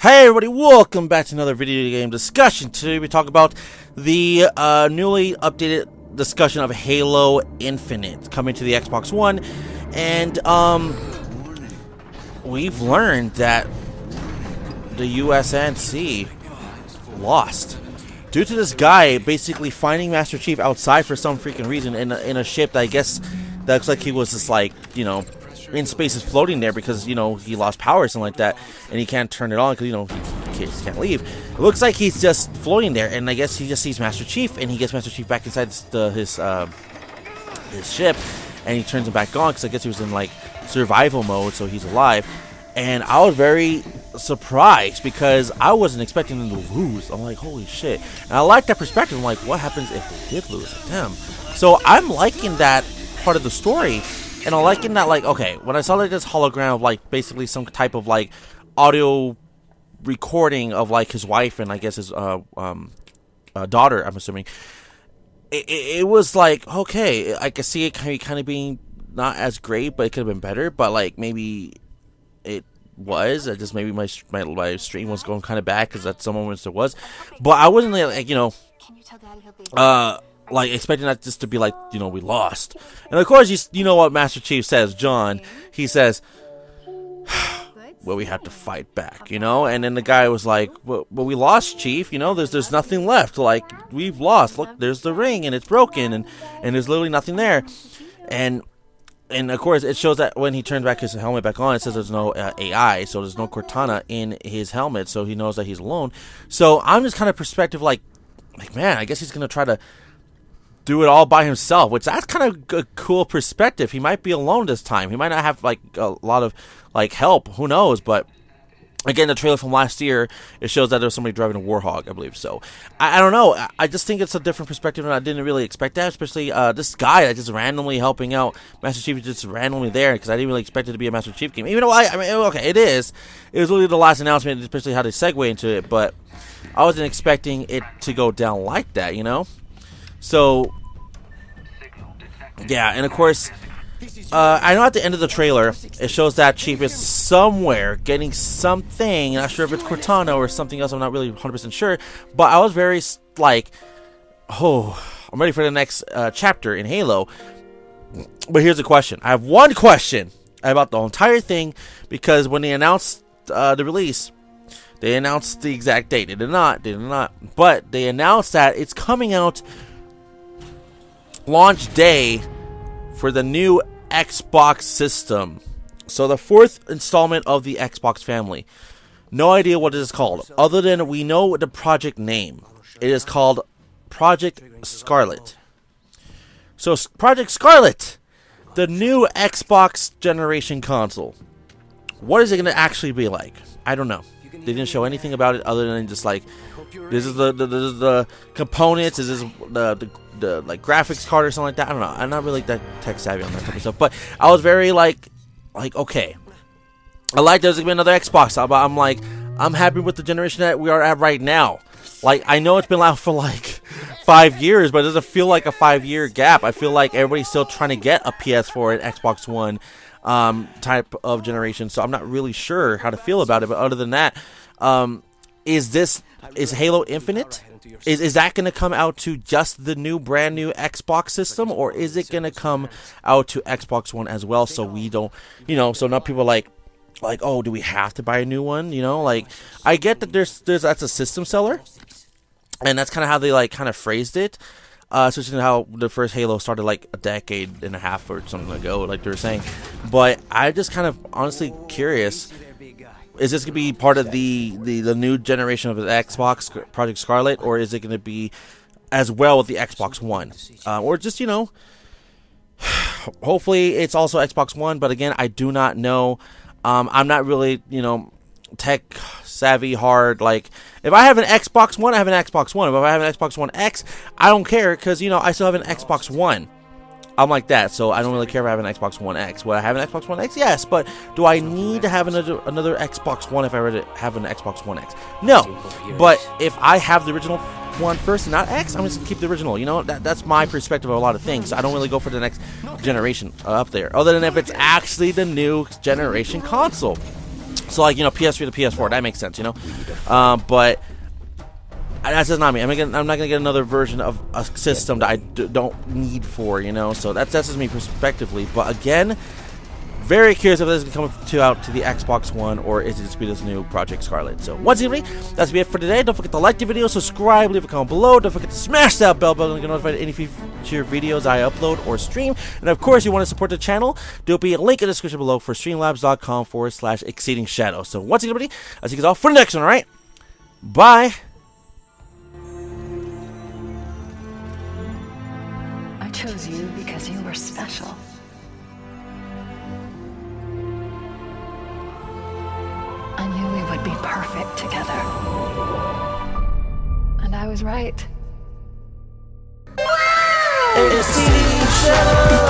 Hey everybody, welcome back to another video game discussion. Today we talk about the newly updated discussion of Halo Infinite coming to the Xbox One. And we've learned that the USNC lost due to this guy basically finding Master Chief outside for some freaking reason in a ship that I guess that looks like he was just like, you know, in space is floating there because, you know, he lost power or something like that, and he can't turn it on because, you know, he can't leave. It looks like he's just floating there, and I guess he just sees Master Chief, and he gets Master Chief back inside his ship, and he turns him back on because I guess he was in like survival mode, so he's alive. And I was very surprised because I wasn't expecting them to lose. I'm like, holy shit. And I like that perspective. I'm like, what happens if they did lose? Like, damn. So I'm liking that part of the story. And I'm liking that, like, okay, when I saw like this hologram of like basically some type of like audio recording of like his wife and I guess his daughter, I'm assuming, it was like, okay, I could see it kind of being not as great, but it could have been better. But like maybe it was just maybe my stream was going kind of bad because at some moments there was, but I wasn't like, you know, like expecting that just to be like, you know, we lost. And of course you know what Master Chief says, John, he says, well, we have to fight back, you know. And then the guy was like, well, we lost, Chief, you know, there's nothing left, like we've lost, look, there's the ring and it's broken and there's literally nothing there. And of course, it shows that when he turns back his helmet back on, it says there's no AI, so there's no Cortana in his helmet, so he knows that he's alone. So I'm just kind of perspective like, man, I guess he's gonna try to do it all by himself, which that's kind of a cool perspective. He might be alone this time. He might not have like a lot of like help. Who knows? But again, the trailer from last year, it shows that there's somebody driving a Warhog, I believe. So I don't know. I just think it's a different perspective, and I didn't really expect that. Especially this guy that just randomly helping out Master Chief is just randomly there because I didn't really expect it to be a Master Chief game. Even though I mean, okay, it is. It was really the last announcement, especially how they segue into it. But I wasn't expecting it to go down like that, you know. So yeah, and of course, I know at the end of the trailer, it shows that Chief is somewhere getting something. Not sure if it's Cortana or something else. I'm not really 100% sure. But I was very, like, oh, I'm ready for the next chapter in Halo. But here's the question. I have one question about the entire thing, because when they announced the release, they announced the exact date. They did not. But they announced that it's coming out launch day for the new Xbox system. So the fourth installment of the Xbox family. No idea what it is called, other than we know the project name. It is called Project Scarlet. So Project Scarlet, the new Xbox generation console. What is it going to actually be like? I don't know. They didn't show anything about it other than just like, this is the components, this is the like graphics card or something like that. I don't know. I'm not really that tech savvy on that type of stuff, but I was very like okay, I like there's gonna be another Xbox, but I'm like, I'm happy with the generation that we are at right now. Like, I know it's been out for like 5 years, but it doesn't feel like a 5-year gap. I feel like everybody's still trying to get a PS4 and Xbox One type of generation, so I'm not really sure how to feel about it. But other than that, is Halo Infinite, is that going to come out to just the brand new Xbox system, or is it going to come out to Xbox One as well? So we don't, you know, so not people like, oh, do we have to buy a new one? You know, like, I get that that's a system seller, and that's kind of how they like kind of phrased it. Especially how the first Halo started like a decade and a half or something ago, like they were saying. But I just kind of honestly curious, is this going to be part of the new generation of the Xbox, Project Scarlet, or is it going to be as well with the Xbox One? Or just, you know, hopefully it's also Xbox One, but again, I do not know. I'm not really, you know, tech savvy hard. Like, if I have an Xbox One, I have an Xbox One. If I have an Xbox One X, I don't care, because, you know, I still have an Xbox One. I'm like that, so I don't really care if I have an Xbox One X. Would I have an Xbox One X? Yes, but do I need to have another Xbox One if I were to have an Xbox One X? No, but if I have the original one first and not X, I'm just going to keep the original. You know, that's my perspective of a lot of things. I don't really go for the next generation up there, other than if it's actually the new generation console. So like, you know, PS3 to PS4, that makes sense, you know. But that's just not me. I'm not gonna get another version of a system that I don't need for, you know. So that's just me prospectively. But again, very curious if this is going to come out to the Xbox One, or is it just be this new Project Scarlet. So once again, that's be it for today. Don't forget to like the video, subscribe, leave a comment below. Don't forget to smash that bell button to get notified of any future videos I upload or stream. And of course, you want to support the channel, there'll be a link in the description below for streamlabs.com/EXCEEDINGSHADOW. So once again, everybody, I'll see you guys all for the next one, alright? Bye! I chose you because you were special. I knew we would be perfect together. And I was right. Exceeding Shadow!